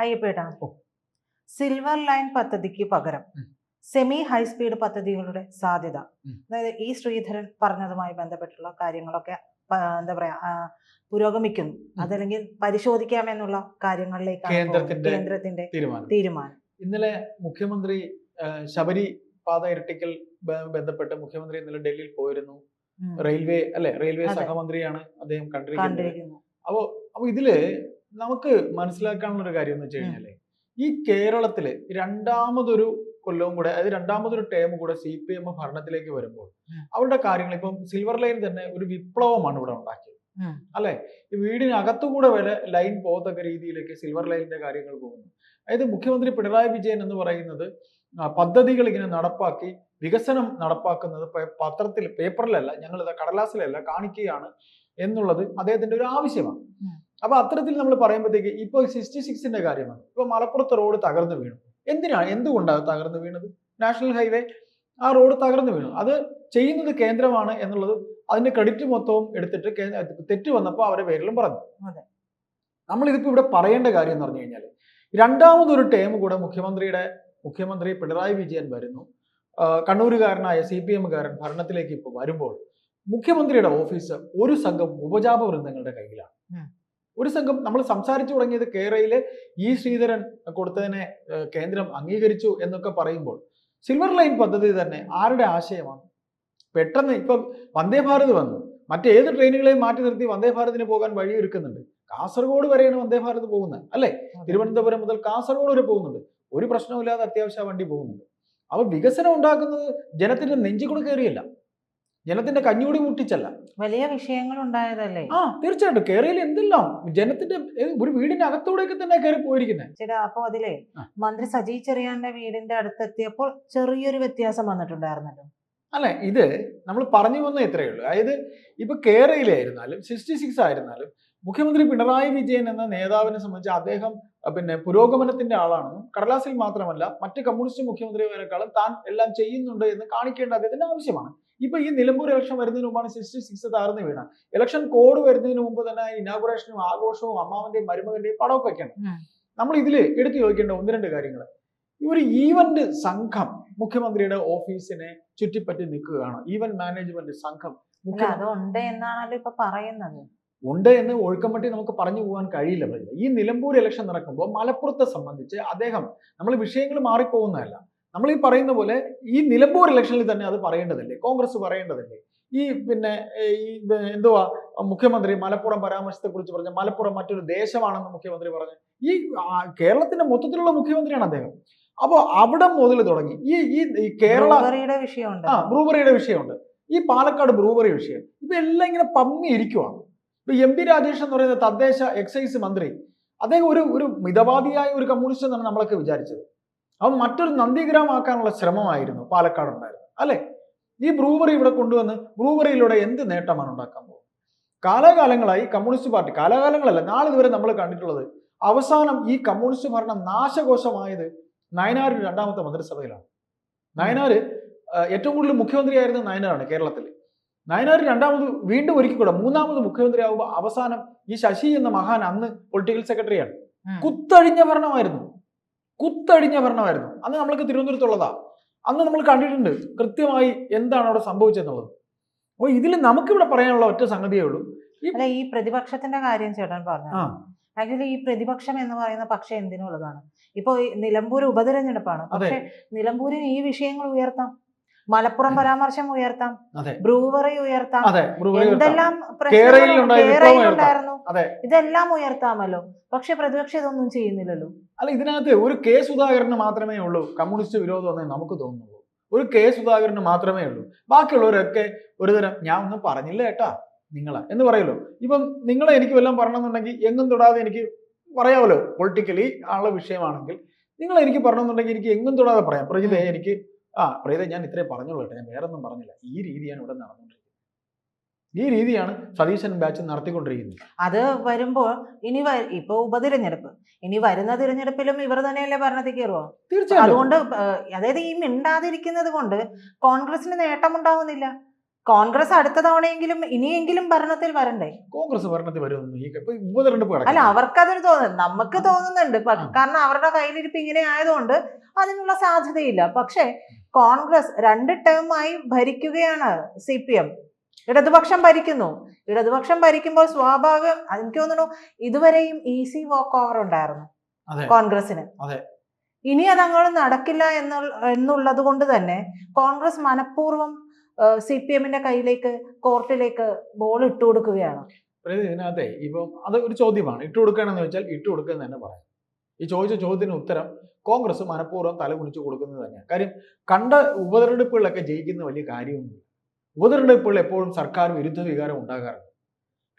അയ്യപ്പേട്ടാ, silver line പദ്ധതിക്ക് പകരം semi high speed പദ്ധതികളുടെ സാധ്യത, അതായത് ഈ ശ്രീധരൻ പറഞ്ഞതുമായി ബന്ധപ്പെട്ടുള്ള കാര്യങ്ങളൊക്കെ എന്താ പറയാ പുരോഗമിക്കുന്നു, അതല്ലെങ്കിൽ പരിശോധിക്കാമെന്നുള്ള കാര്യങ്ങളിലേക്കാണ് കേന്ദ്രത്തിന്റെ തീരുമാനം. ഇന്നലെ മുഖ്യമന്ത്രി ശബരി പാത ഇരട്ടിക്കൽ ബന്ധപ്പെട്ട് മുഖ്യമന്ത്രി ഇന്നലെ ഡൽഹിയിൽ പോയിരുന്നു. റെയിൽവേ സഹമന്ത്രിയാണ് അദ്ദേഹം കണ്ടിരിക്കുന്നത്. അപ്പൊ ഇതില് നമുക്ക് മനസ്സിലാക്കാനുള്ള ഒരു കാര്യം എന്ന് വെച്ച് കഴിഞ്ഞാല്, ഈ കേരളത്തില് രണ്ടാമതൊരു കൊല്ലവും കൂടെ, അതായത് രണ്ടാമതൊരു ടേം കൂടെ CPM ഭരണത്തിലേക്ക് വരുമ്പോൾ അവരുടെ കാര്യങ്ങൾ, ഇപ്പം സിൽവർ ലൈൻ തന്നെ ഒരു വിപ്ലവമാണ് ഇവിടെ ഉണ്ടാക്കിയത്, അല്ലെ? ഈ വീടിനകത്തുകൂടെ വരെ ലൈൻ പോകത്തക്ക രീതിയിലേക്ക് സിൽവർ ലൈനിന്റെ കാര്യങ്ങൾ പോകുന്നു. അതായത് മുഖ്യമന്ത്രി പിണറായി വിജയൻ എന്ന് പറയുന്നത് പദ്ധതികൾ ഇങ്ങനെ നടപ്പാക്കി വികസനം നടപ്പാക്കുന്നത് പത്രത്തിൽ, പേപ്പറിലല്ല, ഞങ്ങൾ കടലാസിലല്ല കാണിക്കുകയാണ് എന്നുള്ളത് അദ്ദേഹത്തിന്റെ ഒരു ആവശ്യമാണ്. അപ്പൊ അത്തരത്തിൽ നമ്മൾ പറയുമ്പോഴത്തേക്ക് ഇപ്പൊ 66ന്റെ കാര്യമാണ്. ഇപ്പൊ മലപ്പുറത്ത് റോഡ് തകർന്നു വീണു. എന്തുകൊണ്ടാണ് തകർന്നു വീണത്? നാഷണൽ ഹൈവേ, ആ റോഡ് തകർന്നു വീണു. അത് ചെയ്യുന്നത് കേന്ദ്രമാണ് എന്നുള്ളത്, അതിന്റെ ക്രെഡിറ്റ് മൊത്തവും എടുത്തിട്ട് തെറ്റ് വന്നപ്പോൾ അവരെ പേരിലും പറഞ്ഞു. നമ്മൾ ഇതിപ്പോ ഇവിടെ പറയേണ്ട കാര്യം എന്ന് പറഞ്ഞു കഴിഞ്ഞാൽ, രണ്ടാമതൊരു ടേം കൂടെ മുഖ്യമന്ത്രി പിണറായി വിജയൻ വരുന്നു. കണ്ണൂരുകാരനായ CPMകാരൻ ഭരണത്തിലേക്ക് ഇപ്പൊ വരുമ്പോൾ മുഖ്യമന്ത്രിയുടെ ഓഫീസ് ഒരു സംഘം ഉപജാപ വൃന്ദങ്ങളുടെ കയ്യിലാണ്. ഒരു സംഘം, നമ്മൾ സംസാരിച്ചു തുടങ്ങിയത് കേരളയിലെ ഈ ശ്രീധരൻ കൊടുത്തതിനെ കേന്ദ്രം അംഗീകരിച്ചു എന്നൊക്കെ പറയുമ്പോൾ, സിൽവർ ലൈൻ പദ്ധതി തന്നെ ആരുടെ ആശയമാണ്? പെട്ടെന്ന് ഇപ്പൊ വന്ദേ ഭാരത് വന്നു, മറ്റേത് ട്രെയിനുകളെയും മാറ്റി നിർത്തി വന്ദേ ഭാരതിന് പോകാൻ വഴിയൊരുക്കുന്നുണ്ട്. കാസർഗോഡ് വരെയാണ് വന്ദേ ഭാരത് പോകുന്നത്, അല്ലെ? തിരുവനന്തപുരം മുതൽ കാസർഗോഡ് വരെ പോകുന്നുണ്ട്. ഒരു പ്രശ്നമില്ലാതെ അത്യാവശ്യ വണ്ടി പോകുന്നുണ്ട്. അപ്പൊ വികസനം ഉണ്ടാക്കുന്നത് ജനത്തിന്റെ നെഞ്ചിക്കൂടെ കയറിയല്ല, ജനത്തിന്റെ കഞ്ഞൂടി മുട്ടിച്ചല്ല, വലിയ വിഷയങ്ങൾ ഉണ്ടായതല്ലേ? തീർച്ചയായിട്ടും കേരളയിൽ എന്തെല്ലാം ജനത്തിന്റെ ഒരു വീടിന്റെ അകത്തൂടെയൊക്കെ തന്നെ കയറി പോയിരിക്കുന്നത്. ചേട്ടാ, അപ്പൊ അതിലെ മന്ത്രി സജി ചെറിയാന്റെ വീടിന്റെ അടുത്തെത്തിയപ്പോൾ ചെറിയൊരു വ്യത്യാസം വന്നിട്ടുണ്ടായിരുന്നല്ലോ, അല്ലെ? ഇത് നമ്മൾ പറഞ്ഞു വന്ന ഇത്രയേ ഉള്ളൂ. അതായത് ഇപ്പൊ കേരളയിലായിരുന്നാലും 66 ആയിരുന്നാലും മുഖ്യമന്ത്രി പിണറായി വിജയൻ എന്ന നേതാവിനെ സംബന്ധിച്ച് അദ്ദേഹം പുരോഗമനത്തിന്റെ ആളാണെന്നും, കടലാസിൽ മാത്രമല്ല മറ്റ് കമ്മ്യൂണിസ്റ്റ് മുഖ്യമന്ത്രിമാരെക്കാളും താൻ എല്ലാം ചെയ്യുന്നുണ്ട് എന്ന് കാണിക്കേണ്ട അദ്ദേഹത്തിന്റെ ആവശ്യമാണ്. ഇപ്പൊ ഈ നിലമ്പൂർ ഇലക്ഷൻ വരുന്നതിന് മുമ്പാണ് 66 താഴ്ന്നു വീണ. ഇലക്ഷൻ കോഡ് വരുന്നതിന് മുമ്പ് തന്നെ ഇനാഗുറേഷനും ആഘോഷവും അമ്മാവന്റെയും മരുമകന്റെയും പടമൊക്കെ വെക്കണം. നമ്മൾ ഇതിൽ എടുത്തു ചോദിക്കേണ്ട ഒന്ന് രണ്ട് കാര്യങ്ങൾ. ഈ ഒരു ഈവന്റ് സംഘം മുഖ്യമന്ത്രിയുടെ ഓഫീസിനെ ചുറ്റിപ്പറ്റി നിൽക്കുകയാണ്. ഈവന്റ് മാനേജ്മെന്റ് സംഘം ഉണ്ട് എന്നാണല്ലോ ഇപ്പൊ പറയുന്നത്. ഉണ്ട് എന്ന് ഒഴുക്കമ്പട്ടി നമുക്ക് പറഞ്ഞു പോകാൻ കഴിയില്ല. ഈ നിലമ്പൂർ ഇലക്ഷൻ നടക്കുമ്പോൾ മലപ്പുറത്തെ സംബന്ധിച്ച് നമ്മൾ വിഷയങ്ങൾ മാറിപ്പോകുന്നതല്ല. നമ്മൾ ഈ പറയുന്ന പോലെ ഈ നിലമ്പൂർ ഇലക്ഷനിൽ തന്നെ അത് പറയേണ്ടതല്ലേ, കോൺഗ്രസ് പറയേണ്ടതല്ലേ? ഈ എന്തുവാ മുഖ്യമന്ത്രി മലപ്പുറം പരാമർശത്തെ കുറിച്ച് പറഞ്ഞ, മലപ്പുറം മറ്റൊരു ദേശമാണെന്ന് മുഖ്യമന്ത്രി പറഞ്ഞു. ഈ കേരളത്തിന്റെ മൊത്തത്തിലുള്ള മുഖ്യമന്ത്രിയാണ് അദ്ദേഹം. അപ്പോ അവിടെ മുതൽ തുടങ്ങി ഈ കേരള ബ്രൂവറിയുടെ വിഷയമുണ്ട്, ഈ പാലക്കാട് ബ്രൂവറി വിഷയം, ഇപ്പൊ എല്ലാം ഇങ്ങനെ പമ്മി ഇരിക്കുവാണ്. ഇപ്പൊ MP രാജേഷ് എന്ന് പറയുന്ന തദ്ദേശ എക്സൈസ് മന്ത്രി, അദ്ദേഹം ഒരു മിതവാദിയായ ഒരു കമ്മ്യൂണിസ്റ്റ് എന്നാണ് നമ്മളൊക്കെ വിചാരിച്ചത്. അവൻ മറ്റൊരു നന്ദിഗ്രാമാക്കാനുള്ള ശ്രമമായിരുന്നു പാലക്കാട് ഉണ്ടായിരുന്നത്, അല്ലെ? ഈ ബ്രൂവറി ഇവിടെ കൊണ്ടുവന്ന് ബ്രൂവറിയിലൂടെ എന്ത് നേട്ടമാണ് ഉണ്ടാക്കാൻ പോകുന്നത്? കാലാകാലങ്ങളായി കമ്മ്യൂണിസ്റ്റ് പാർട്ടി, കാലാകാലങ്ങളല്ല, നാളിതുവരെ നമ്മൾ കണ്ടിട്ടുള്ളത്, അവസാനം ഈ കമ്മ്യൂണിസ്റ്റ് ഭരണം നാശകോശമായത് നയനാർ രണ്ടാമത്തെ മന്ത്രിസഭയിലാണ്. നയനാര് ഏറ്റവും കൂടുതൽ മുഖ്യമന്ത്രിയായിരുന്ന നയനാറാണ് കേരളത്തിൽ. നയനാർ വീണ്ടും ഒരിക്കൽ കൂടെ മൂന്നാമത് മുഖ്യമന്ത്രിയാകുമ്പോൾ അവസാനം ഈ ശശി എന്ന മഹാൻ അന്ന് പൊളിറ്റിക്കൽ സെക്രട്ടറിയാണ്. കുത്തഴിഞ്ഞ ഭരണമായിരുന്നു. അന്ന് നമ്മൾക്ക് തിരുവനന്തപുരത്തുള്ളതാ. അന്ന് നമ്മൾ കണ്ടിട്ടുണ്ട് കൃത്യമായി എന്താണ് അവിടെ സംഭവിച്ചെന്നുള്ളത്. അപ്പോൾ ഇതിൽ നമുക്കിവിടെ പറയാനുള്ള ഒറ്റ സംഗതിയേ ഉള്ളൂ. ഈ പ്രതിപക്ഷത്തിന്റെ കാര്യം ചേട്ടൻ പറഞ്ഞു. ആക്ച്വലി ഈ പ്രതിപക്ഷം എന്ന് പറയുന്ന പക്ഷം എന്തിനുള്ളതാണ്? ഇപ്പൊ നിലമ്പൂർ ഉപതെരഞ്ഞെടുപ്പാണ്, പക്ഷെ നിലമ്പൂരിന് ഈ വിഷയങ്ങൾ ഉയർത്താം, മലപ്പുറം പരാമർശം ഉയർത്താം, ബ്രൂവറി ഉയർത്താം, എന്തെല്ലാം ഉണ്ടായിരുന്നു, ഇതെല്ലാം ഉയർത്താമല്ലോ. പക്ഷെ പ്രതിപക്ഷം ഇതൊന്നും ചെയ്യുന്നില്ലല്ലോ. അല്ല, ഇതിനകത്ത് ഒരു കെ സുധാകരന് മാത്രമേ ഉള്ളൂ കമ്മ്യൂണിസ്റ്റ് വിരോധം എന്നേ നമുക്ക് തോന്നുന്നുള്ളൂ. ഒരു കെ സുധാകരന് മാത്രമേ ഉള്ളൂ. ബാക്കിയുള്ളവരൊക്കെ ഒരുതരം ഞാൻ ഒന്നും പറഞ്ഞില്ല ഏട്ടാ നിങ്ങളെ എന്ന് പറയുമല്ലോ. ഇപ്പം നിങ്ങളെ എനിക്ക് വല്ലതും പറയണമെന്നുണ്ടെങ്കിൽ എങ്ങും തൊടാതെ എനിക്ക് പറയാമല്ലോ. പൊളിറ്റിക്കലി ആളുടെ വിഷയമാണെങ്കിൽ നിങ്ങൾ എനിക്ക് പറയണമെന്നുണ്ടെങ്കിൽ എനിക്ക് എങ്ങും തൊടാതെ പറയാം. പ്രജിതയെ എനിക്ക് പ്രജിത ഞാൻ ഇത്രയും പറഞ്ഞുള്ളൂ കേട്ടോ, ഞാൻ വേറെ ഒന്നും പറഞ്ഞില്ല. ഈ രീതിയാണ് ഇവിടെ നടന്നുകൊണ്ടിരിക്കുന്നത്. ഈ രീതിയാണ് സതീശൻ ബാച്ച് നടത്തിക്കൊണ്ടിരിക്കുന്നത്. അത് വരുമ്പോൾ ഇപ്പൊ ഉപതിരഞ്ഞെടുപ്പ്, ഇനി വരുന്ന തിരഞ്ഞെടുപ്പിലും ഇവർ തന്നെയല്ലേ ഭരണത്തിൽ കയറുമോ? തീർച്ചയായും. അതുകൊണ്ട് അതായത് ഈ മിണ്ടാതിരിക്കുന്നത് കൊണ്ട് കോൺഗ്രസിന് നേട്ടമുണ്ടാവുന്നില്ല. കോൺഗ്രസ് അടുത്ത തവണയെങ്കിലും ഇനിയെങ്കിലും ഭരണത്തിൽ വരണ്ടേ? കോൺഗ്രസ് ഭരണത്തിൽ വരുമെന്ന് ഇപ്പൊ ഉപതെരഞ്ഞെടുപ്പ് അല്ല, കിടക്കുന്നു. അവർക്കതൊരു തോന്നുന്നു, നമുക്ക് തോന്നുന്നുണ്ട്. കാരണം അവരുടെ കയ്യിലിരിപ്പ് ഇങ്ങനെ ആയതുകൊണ്ട് അതിനുള്ള സാധ്യതയില്ല. പക്ഷെ കോൺഗ്രസ് 2 ടേമായി ഭരിക്കുകയാണ്. CPM ഇടതുപക്ഷം ഭരിക്കുന്നു. ഇടതുപക്ഷം ഭരിക്കുമ്പോൾ സ്വാഭാവികം, എനിക്ക് തോന്നുന്നു ഇതുവരെയും ഈസി വാക്ക് ഓവർ ഉണ്ടായിരുന്നു കോൺഗ്രസിന്. ഇനി അതങ്ങോട്ട് നടക്കില്ല എന്നുള്ളത് കൊണ്ട് തന്നെ കോൺഗ്രസ് മനഃപൂർവ്വം CPM-ന്റെ കയ്യിലേക്ക്, കോർട്ടിലേക്ക് ബോൾ ഇട്ടുകൊടുക്കുകയാണ്. ഇതിനകത്തെ ഇപ്പം അത് ഒരു ചോദ്യമാണ്. ഇട്ടുകൊടുക്കുകയാണെന്ന് വെച്ചാൽ ഇട്ടുകൊടുക്കുക എന്ന് തന്നെ പറയാം. ഈ ചോദിച്ച ചോദ്യത്തിന് ഉത്തരം കോൺഗ്രസ് മനഃപൂർവ്വം തലകുനിച്ച് കൊടുക്കുന്നത് തന്നെയാണ്. കാര്യം കണ്ട ഉപതെരഞ്ഞെടുപ്പുകളിലൊക്കെ ജയിക്കുന്ന വലിയ കാര്യമൊന്നുമില്ല. ഉപതെരഞ്ഞെടുപ്പുകളിൽ എപ്പോഴും സർക്കാർ വിരുദ്ധ വികാരം ഉണ്ടാകാറുണ്ട്.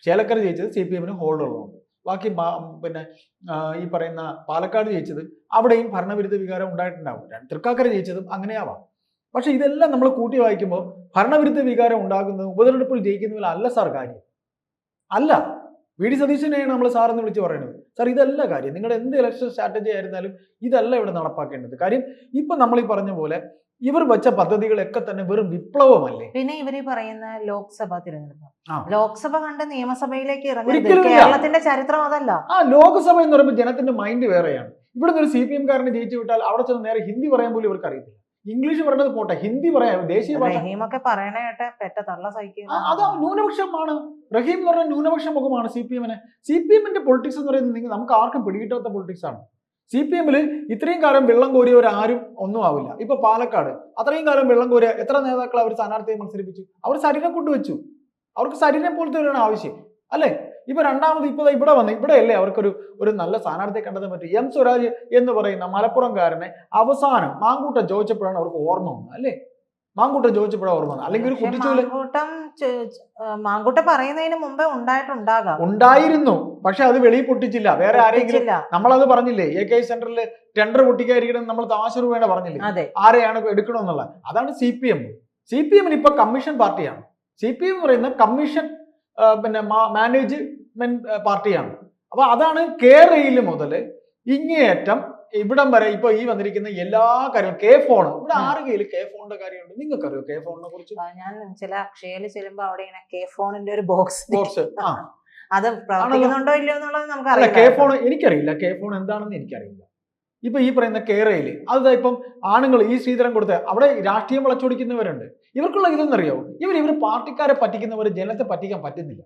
ചേലക്കര ജയിച്ചത് CPM-ന് ഹോൾഡ് ഉള്ളതുകൊണ്ട്. ബാക്കി പിന്നെ ഈ പറയുന്ന പാലക്കാട് ജയിച്ചത് അവിടെയും ഭരണവിരുദ്ധ വികാരം ഉണ്ടായിട്ടുണ്ടാവും. തൃക്കാക്കര ജയിച്ചതും അങ്ങനെയാവാം. പക്ഷെ ഇതെല്ലാം നമ്മൾ കൂട്ടി വായിക്കുമ്പോൾ ഭരണവിരുദ്ധ വികാരം ഉണ്ടാകുന്നത് ഉപതെരഞ്ഞെടുപ്പിൽ ജയിക്കുന്നതിലല്ല സാർ കാര്യം. അല്ല, VD സതീശനെയാണ് നമ്മൾ സാറെന്ന് വിളിച്ച് പറയുന്നത്. സാർ ഇതല്ല കാര്യം. നിങ്ങളുടെ എന്ത് ഇലക്ഷൻ സ്ട്രാറ്റജി ആയിരുന്നാലും ഇതല്ല ഇവിടെ നടപ്പാക്കേണ്ടത്. കാര്യം ഇപ്പൊ നമ്മൾ ഈ പറഞ്ഞ പോലെ ഇവർ വെച്ച പദ്ധതികളൊക്കെ തന്നെ വെറും വിപ്ലവമല്ലേ. പിന്നെ ഇവര് പറയുന്ന ലോക്സഭ തിരഞ്ഞെടുപ്പ്, ലോക്സഭ കണ്ട് നിയമസഭയിലേക്ക് ഇറങ്ങുന്നത് ഒരിക്കലും കേരളത്തിന്റെ ചരിത്രം അതല്ല. ലോക്സഭ എന്ന് പറയുമ്പോൾ ജനത്തിന്റെ മൈൻഡ് വേറെയാണ്. ഇവിടെ നിന്ന് ഒരു CPM-കാരനെ ജയിച്ചു വിട്ടാൽ അവിടെ ചെന്ന് നേരെ ഹിന്ദി പറയാൻ പോലും ഇവർക്ക് അറിയത്തില്ല. ഇംഗ്ലീഷ് പറയുന്നത് പോട്ടെ, ഹിന്ദി പറയാം. ദേശീയ ഭാഷ റഹീമൊക്കെ പറയണേട്ടെ പെറ്റ തള്ള സഹിക്കുക. അത് ന്യൂനപക്ഷമാണ്. റഹീം എന്ന് പറഞ്ഞ ന്യൂനപക്ഷ മുഖമാണ് CPM-ന്. CPM-ന്റെ പൊളിറ്റിക്സ് എന്ന് പറയുന്നത് നമുക്ക് ആർക്കും പിടികിട്ടാത്ത പൊളിറ്റിക്സ് ആണ്. CPM-ൽ ഇത്രയും കാലം വെള്ളം കോരിയവരാരും ഒന്നും ആവില്ല. ഇപ്പൊ പാലക്കാട് അത്രയും കാലം വെള്ളം കോരിയ എത്ര നേതാക്കൾ അവർ സ്ഥാനാർത്ഥിയെ മത്സരിപ്പിച്ചു? അവർ ശരീരം കൊണ്ടുവച്ചു. അവർക്ക് ശരീരം പോലത്തെ ഒരു ആവശ്യം അല്ലേ? ഇപ്പൊ രണ്ടാമത് ഇപ്പൊ ഇവിടെ വന്ന് ഇവിടെയല്ലേ അവർക്കൊരു നല്ല സ്ഥാനാർത്ഥിയെ കണ്ടെത്താൻ പറ്റും. M സ്വരാജ് എന്ന് പറയുന്ന മലപ്പുറംകാരനെ അവസാനം മാങ്കൂട്ടം ചോദിച്ചപ്പോഴാണ് അവർക്ക് ഓർമ്മ വന്നത് അല്ലേ? മാങ്കൂട്ടം ചോദിച്ചപ്പോഴാണ് ഓർമ്മ വന്നത്. അല്ലെങ്കിൽ ഒരു കുട്ടിച്ചൂല് മാങ്കൂട്ടം പറയുന്നതിന് മുമ്പേ ഉണ്ടായിരുന്നു. പക്ഷെ അത് വെളിയിൽ പൊട്ടിച്ചില്ല. വേറെ ആരെങ്കിലും നമ്മളത് പറഞ്ഞില്ലേ, AK സെന്ററിൽ ടെൻഡർ പൊട്ടിക്കാതിരിക്കണം നമ്മൾ തമാശ രൂപേണ പറഞ്ഞില്ലേ ആരെയാണ് എടുക്കണമെന്നുള്ള. അതാണ് CPM. CPM-ന് ഇപ്പൊ കമ്മീഷൻ പാർട്ടിയാണ്. CPM എന്ന് പറയുന്ന കമ്മീഷൻ പിന്നെ മാനേജ്മെന്റ് പാർട്ടിയാണ്. അപ്പൊ അതാണ് കേരളയിൽ മുതൽ ഇങ്ങേയറ്റം ഇവിടം വരെ ഇപ്പൊ ഈ വന്നിരിക്കുന്ന എല്ലാ കാര്യങ്ങളും. K-ഫോൺ ഇവിടെ 6 കയ്യിൽ K-ഫോണിന്റെ കാര്യമുണ്ട്. നിങ്ങൾക്കറിയോ K-ഫോണിനെ കുറിച്ച്? ഞാൻ ചില അക്ഷയയിൽ ചെല്ലുമ്പോ അവിടെ ഇങ്ങനെ K-ഫോണിന്റെ ഒരു ബോക്സ് അത് പ്രവർത്തിക്കുന്നുണ്ടോ ഇല്ലയോ എന്നുള്ളത് നമുക്ക് K-ഫോൺ എനിക്കറിയില്ല. K-ഫോൺ എന്താണെന്ന് എനിക്കറിയില്ല. ഇപ്പൊ ഈ പറയുന്ന കേരളയിൽ അത് ഇപ്പം ആണുങ്ങൾ ഈ ശ്രീധരൻ കൊടുത്ത അവിടെ രാഷ്ട്രീയം വളച്ചൊടിക്കുന്നവരുണ്ട്. ഇവർക്കുള്ള ഇതൊന്നറിയോ? ഇവർ പാർട്ടിക്കാരെ പറ്റിക്കുന്നവർ ജനത്തെ പറ്റിക്കാൻ പറ്റുന്നില്ല.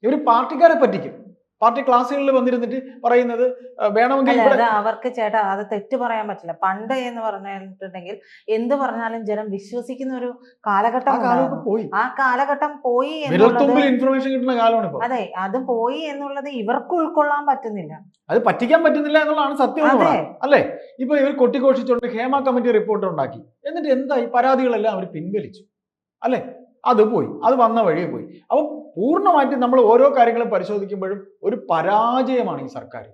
ഇവർ പാർട്ടിക്കാരെ പറ്റിക്കും. പാർട്ടി ക്ലാസ്സുകളിൽ വന്നിരുന്നിട്ട് പറയുന്നത് വേണമെങ്കിൽ അവർക്ക് ചേട്ടാ അത് തെറ്റ് പറയാൻ പറ്റില്ല. പണ്ട് എന്ന് പറഞ്ഞിട്ടുണ്ടെങ്കിൽ എന്ത് പറഞ്ഞാലും ജനം വിശ്വസിക്കുന്ന ഒരു കാലഘട്ടം പോയി. ആ കാലഘട്ടം പോയി ഇൻഫർമേഷൻ കിട്ടുന്ന കാലമാണ്. അതെ, അത് പോയി എന്നുള്ളത് ഇവർക്ക് ഉൾക്കൊള്ളാൻ പറ്റുന്നില്ല. അത് പറ്റിക്കാൻ പറ്റുന്നില്ല എന്നുള്ളതാണ് സത്യം അല്ലേ? ഇപ്പൊ ഇവർ കൊട്ടിഘോഷിച്ചുകൊണ്ട് ഹേമ കമ്മിറ്റി റിപ്പോർട്ട് ഉണ്ടാക്കി. എന്നിട്ട് എന്തായി? പരാതികളെല്ലാം അവർ പിൻവലിച്ചു അല്ലെ? അത് പോയി, അത് വന്ന വഴിയെ പോയി. അപ്പം പൂർണ്ണമായിട്ട് നമ്മൾ ഓരോ കാര്യങ്ങളും പരിശോധിക്കുമ്പോഴും ഒരു പരാജയമാണ് ഈ സർക്കാർ.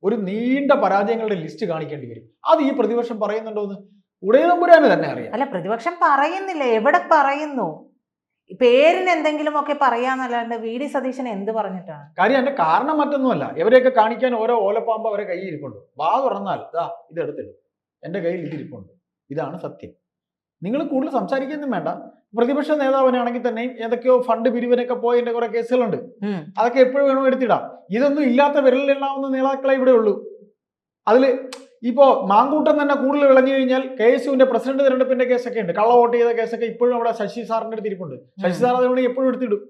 ഒരു നീണ്ട പരാജയങ്ങളുടെ ലിസ്റ്റ് കാണിക്കേണ്ടി വരും. അത് ഈ പ്രതിപക്ഷം പറയുന്നുണ്ടോ എന്ന് ഉടയതമ്പുരാന് തന്നെ അറിയാം. അല്ല, പ്രതിപക്ഷം പറയുന്നില്ല. എവിടെ പറയുന്നു? പേരിന് എന്തെങ്കിലുമൊക്കെ പറയാന്നല്ലാണ്ട് VD സതീശൻ എന്ത് പറഞ്ഞിട്ടാണ് കാര്യം? അതിന്റെ കാരണം മറ്റൊന്നുമല്ല. ഇവരെയൊക്കെ കാണിക്കാൻ ഓരോ ഓലപ്പാമ്പ് അവരെ കയ്യിൽ ഇരിപ്പുണ്ട്. വാ തുറന്നാൽ ഇത് എടുത്തിടും. എന്റെ കയ്യിൽ ഇതിരിപ്പുണ്ട്. ഇതാണ് സത്യം. നിങ്ങൾ കൂടുതൽ സംസാരിക്കൊന്നും വേണ്ട. പ്രതിപക്ഷ നേതാവിനാണെങ്കിൽ തന്നെയും ഏതൊക്കെയോ ഫണ്ട് പിരിവിനൊക്കെ പോയതിന്റെ കുറെ കേസുകളുണ്ട്. അതൊക്കെ എപ്പോഴും വേണോ എടുത്തിടാം. ഇതൊന്നും ഇല്ലാത്ത വിരലിലെണ്ണാവുന്ന നേതാക്കളെ ഇവിടെ ഉള്ളൂ. അതില് ഇപ്പോ മാങ്കൂട്ടം തന്നെ കൂടുതൽ വിളഞ്ഞു കഴിഞ്ഞാൽ KSUവിന്റെ പ്രസിഡന്റ് തിരഞ്ഞെടുപ്പിന്റെ കേസൊക്കെ ഉണ്ട്. കള്ള വോട്ട് ചെയ്ത കേസൊക്കെ ഇപ്പോഴും അവിടെ ശശി സാറിന്റെ അടുത്തിരിപ്പുണ്ട്. ശശി സാർ അതുകൊണ്ട് എപ്പോഴും എടുത്തിടും.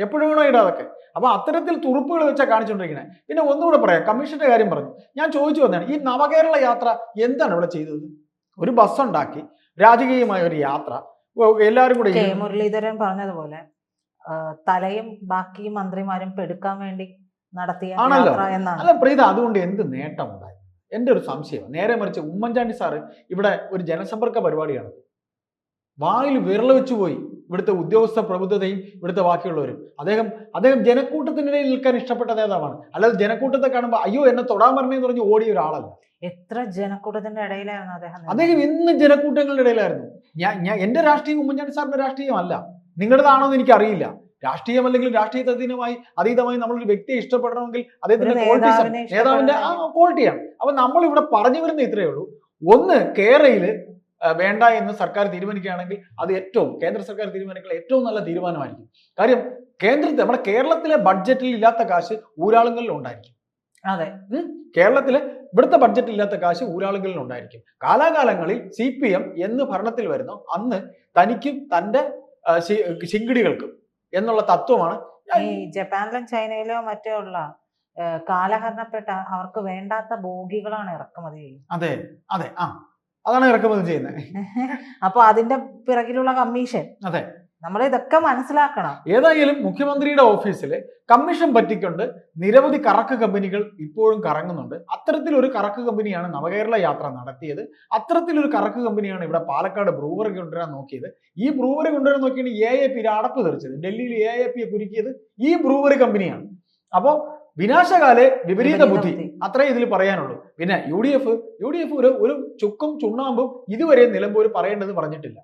എപ്പോഴും വേണോ ഇടാം അതൊക്കെ. അപ്പൊ അത്തരത്തിൽ തുറുപ്പുകൾ വെച്ചാൽ കാണിച്ചുകൊണ്ടിരിക്കുന്നത്. പിന്നെ ഒന്നുകൂടെ പറയാം, കമ്മീഷന്റെ കാര്യം പറഞ്ഞു. ഞാൻ ചോദിച്ചു വന്നതാണ്, ഈ നവകേരള യാത്ര എന്താണ് ഇവിടെ ചെയ്തത്? ഒരു ബസ് ഉണ്ടാക്കി രാജകീയമായ ഒരു യാത്ര എല്ലാവരും കൂടെ. മുരളീധരൻ പറഞ്ഞതുപോലെ തലയും ബാക്കി മന്ത്രിമാരും പെടുക്കാൻ വേണ്ടി നടത്തിയ യാത്ര എന്നാണ്. അല്ല പ്രീത, അതുകൊണ്ട് എന്ത് നേട്ടം ഉണ്ടായി? എൻ്റെ ഒരു സംശയം. നേരെ മറിച്ച് ഉമ്മൻചാണ്ടി സാറ് ഇവിടെ ഒരു ജനസമ്പർക്ക പരിപാടിയാണ്. വായിൽ വിരൽ വെച്ചു പോയി ഇവിടുത്തെ ഉദ്യോഗസ്ഥ പ്രബുദ്ധതയും ഇവിടുത്തെ ബാക്കിയുള്ളവരും. അദ്ദേഹം ജനക്കൂട്ടത്തിനിടയിൽ നിൽക്കാൻ ഇഷ്ടപ്പെട്ട നേതാവാണ്. അല്ലാതെ ജനക്കൂട്ടത്തെ കാണുമ്പോൾ അയ്യോ എന്നെ തൊടാൻ പറഞ്ഞെന്ന് പറഞ്ഞ് ഓടിയ ഒരാളല്ല. എത്ര ജനക്കൂട്ടത്തിന്റെ ഇടയിലായിരുന്നു അദ്ദേഹം ഇന്ന് ജനക്കൂട്ടങ്ങളുടെ ഇടയിലായിരുന്നു. ഞാൻ എന്റെ രാഷ്ട്രീയം ഉമ്മൻചാണ്ടി സാറിന്റെ രാഷ്ട്രീയമല്ല, നിങ്ങളുടേതാണോ എന്ന് എനിക്കറിയില്ല. രാഷ്ട്രീയം അല്ലെങ്കിൽ രാഷ്ട്രീയത്തിന് അതീതമായി നമ്മളൊരു വ്യക്തിയെ ഇഷ്ടപ്പെടണമെങ്കിൽ അദ്ദേഹത്തിന്റെ നേതാവിന്റെ ക്വാളിറ്റിയാണ്. അപ്പൊ നമ്മൾ ഇവിടെ പറഞ്ഞു വരുന്ന ഇത്രയേ ഉള്ളൂ. ഒന്ന്, കേരളയില് വേണ്ട എന്ന് സർക്കാർ തീരുമാനിക്കുകയാണെങ്കിൽ അത് കേന്ദ്ര സർക്കാർ തീരുമാനിക്കുന്ന ഏറ്റവും നല്ല തീരുമാനമായിരിക്കും. കാര്യം നമ്മുടെ കേരളത്തിലെ ബഡ്ജറ്റിൽ ഇല്ലാത്ത കാശ് ഊരാളുകളിൽ ഉണ്ടായിരിക്കും. അതെ, കേരളത്തിലെ ഇവിടുത്തെ ബഡ്ജറ്റിൽ ഇല്ലാത്ത കാശ് ഊരാളുകളിൽ ഉണ്ടായിരിക്കും. കാലാകാലങ്ങളിൽ CPM എന്ന് ഭരണത്തിൽ വരുന്നു അന്ന് തനിക്കും തന്റെ ശിങ്കിടികൾക്കും എന്നുള്ള തത്വമാണ്. ഈ ജപ്പാനിലും ചൈനയിലോ മറ്റോ ഉള്ള കാലഹരണപ്പെട്ട അവർക്ക് വേണ്ടാത്ത ബോഗികളാണ് ഇറക്കുമതി ചെയ്യുന്നത്. അതെ അതെ അതാണ് ഇറക്കുമതി ചെയ്യുന്നത്. അപ്പൊ അതിന്റെ പിറകിലുള്ള കമ്മീഷൻ, അതെ, നമ്മൾ ഇതൊക്കെ മനസ്സിലാക്കണം. ഏതായാലും മുഖ്യമന്ത്രിയുടെ ഓഫീസിൽ കമ്മീഷൻ പറ്റിക്കൊണ്ട് നിരവധി കറക്ക് കമ്പനികൾ ഇപ്പോഴും കറങ്ങുന്നുണ്ട്. അത്തരത്തിലൊരു കറക്ക് കമ്പനിയാണ് നവകേരള യാത്ര നടത്തിയത്. അത്തരത്തിലൊരു കറക്ക് കമ്പനിയാണ് ഇവിടെ പാലക്കാട് ബ്രൂവറി കൊണ്ടുവരാൻ നോക്കിയത്. ഈ ബ്രൂവറി കൊണ്ടുവരാൻ നോക്കിയാണ് AAP അടപ്പ് തെറിച്ചത്. ഡൽഹിയിൽ AAP കുരുക്കിയത് ഈ ബ്രൂവറി കമ്പനിയാണ്. അപ്പോ വിനാശകാലെ വിപരീത ബുദ്ധി, അത്രേ ഇതിൽ പറയാനുള്ളൂ. പിന്നെ UDF ഒരു ചുക്കും ചുണ്ണാമ്പും ഇതുവരെ നിലമ്പൂർ പറയേണ്ടത് പറഞ്ഞിട്ടില്ല.